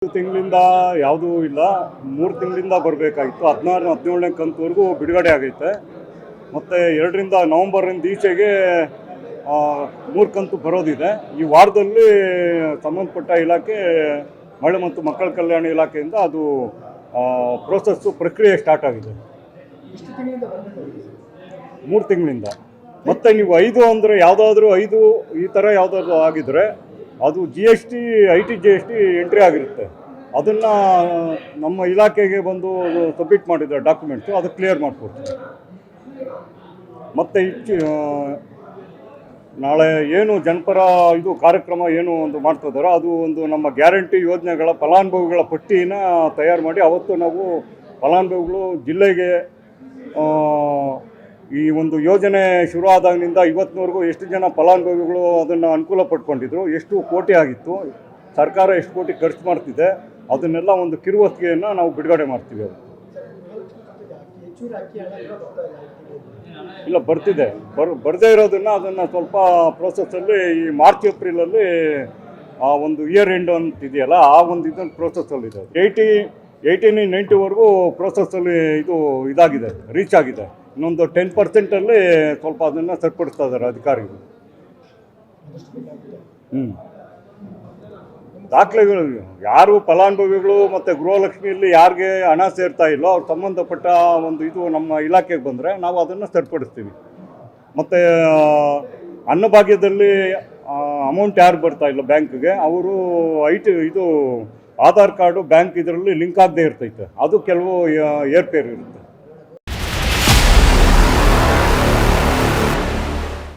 ತಿಂಗಳಿಂದ ಯಾವುದೂ ಇಲ್ಲ. 3 ತಿಂಗಳಿಂದ ಬರಬೇಕಾಗಿತ್ತು. 16 17ನೇ ಕಂತುವರೆಗೂ ಬಿಡುಗಡೆ ಆಗೈತೆ. ಮತ್ತು 2ರಿಂದ ನವಂಬರಿಂದ ಈಚೆಗೆ 3 ಕಂತು ಬರೋದಿದೆ. ಈ ವಾರದಲ್ಲಿ ಸಂಬಂಧಪಟ್ಟ ಇಲಾಖೆ ಮಹಿಳಾ ಮತ್ತು ಮಕ್ಕಳ ಕಲ್ಯಾಣ ಇಲಾಖೆಯಿಂದ ಅದು ಪ್ರಕ್ರಿಯೆ ಸ್ಟಾರ್ಟ್ ಆಗಿದೆ. 3 ತಿಂಗಳಿಂದ. ಮತ್ತು ನೀವು 5 ಅಂದರೆ ಯಾವುದಾದ್ರೂ 5 ಈ ಥರ ಯಾವುದಾದ್ರೂ ಆಗಿದ್ದರೆ ಅದು GST IT GST ಎಂಟ್ರಿ ಆಗಿರುತ್ತೆ. ಅದನ್ನು ನಮ್ಮ ಇಲಾಖೆಗೆ ಬಂದು ಸಬ್ಮಿಟ್ ಮಾಡಿದ್ದಾರೆ ಡಾಕ್ಯುಮೆಂಟ್ಸು, ಅದು ಕ್ಲಿಯರ್ ಮಾಡಿಕೊಡ್ತೀವಿ. ಮತ್ತು ನಾಳೆ ಏನು ಜನಪರ ಇದು ಕಾರ್ಯಕ್ರಮ ಏನು ಒಂದು ಮಾಡ್ತಿದ್ದಾರೋ ಅದು ಒಂದು ನಮ್ಮ ಗ್ಯಾರಂಟಿ ಯೋಜನೆಗಳ ಫಲಾನುಭವಿಗಳ ಪಟ್ಟಿನ ತಯಾರು ಮಾಡಿ ಅವತ್ತು ನಾವು ಫಲಾನುಭವಿಗಳು ಜಿಲ್ಲೆಗೆ ಈ ಒಂದು ಯೋಜನೆ ಶುರು ಆದಾಗಿನಿಂದ ಇವತ್ತಿನವರೆಗೂ ಎಷ್ಟು ಜನ ಫಲಾನುಭವಿಗಳು ಅದನ್ನು ಅನುಕೂಲ ಪಡ್ಕೊಂಡಿದ್ರು, ಎಷ್ಟು ಕೋಟಿ ಆಗಿತ್ತು, ಸರ್ಕಾರ ಎಷ್ಟು ಕೋಟಿ ಖರ್ಚು ಮಾಡ್ತಿದೆ, ಅದನ್ನೆಲ್ಲ ಒಂದು ಕಿರುಹೊತ್ತಿಗೆಯನ್ನು ನಾವು ಬಿಡುಗಡೆ ಮಾಡ್ತೀವಿ. ಅದು ಇಲ್ಲ ಬರ್ತಿದೆ, ಬರದೇ ಇರೋದನ್ನು ಅದನ್ನು ಸ್ವಲ್ಪ ಪ್ರೋಸೆಸ್ಸಲ್ಲಿ ಈ ಮಾರ್ಚ್ ಏಪ್ರಿಲಲ್ಲಿ ಆ ಒಂದು ಇಯರ್ ಎಂಡ್ ಅಂತ ಇದೆಯಲ್ಲ ಆ ಒಂದು ಇದನ್ನು ಪ್ರೋಸೆಸ್ಸಲ್ಲಿದೆ. 80-90ವರೆಗೂ ಪ್ರೋಸೆಸ್ಸಲ್ಲಿ ಇದಾಗಿದೆ, ರೀಚ್ ಆಗಿದೆ. ಇನ್ನೊಂದು 10% ಸ್ವಲ್ಪ ಅದನ್ನು ಸರಿಪಡಿಸ್ತಾ ಇದ್ದಾರೆ ಅಧಿಕಾರಿಗಳು. ದಾಖಲೆಗಳು ಯಾರು ಫಲಾನುಭವಿಗಳು ಮತ್ತು ಗೃಹಲಕ್ಷ್ಮಿಯಲ್ಲಿ ಯಾರಿಗೆ ಹಣ ಸೇರ್ತಾ ಇಲ್ಲೋ ಅವ್ರು ಸಂಬಂಧಪಟ್ಟ ಒಂದು ನಮ್ಮ ಇಲಾಖೆಗೆ ಬಂದರೆ ನಾವು ಅದನ್ನು ಸರಿಪಡಿಸ್ತೀವಿ. ಮತ್ತು ಅನ್ನಭಾಗ್ಯದಲ್ಲಿ ಅಮೌಂಟ್ ಯಾರು ಬರ್ತಾ ಇಲ್ಲ ಬ್ಯಾಂಕ್ಗೆ ಅವರು ಆಧಾರ್ ಕಾರ್ಡು ಬ್ಯಾಂಕ್ ಇದರಲ್ಲಿ ಲಿಂಕ್ ಆಗದೆ ಇರ್ತೈತೆ, ಅದು ಕೆಲವು ಏರ್ಪೇರು ಇರುತ್ತೆ.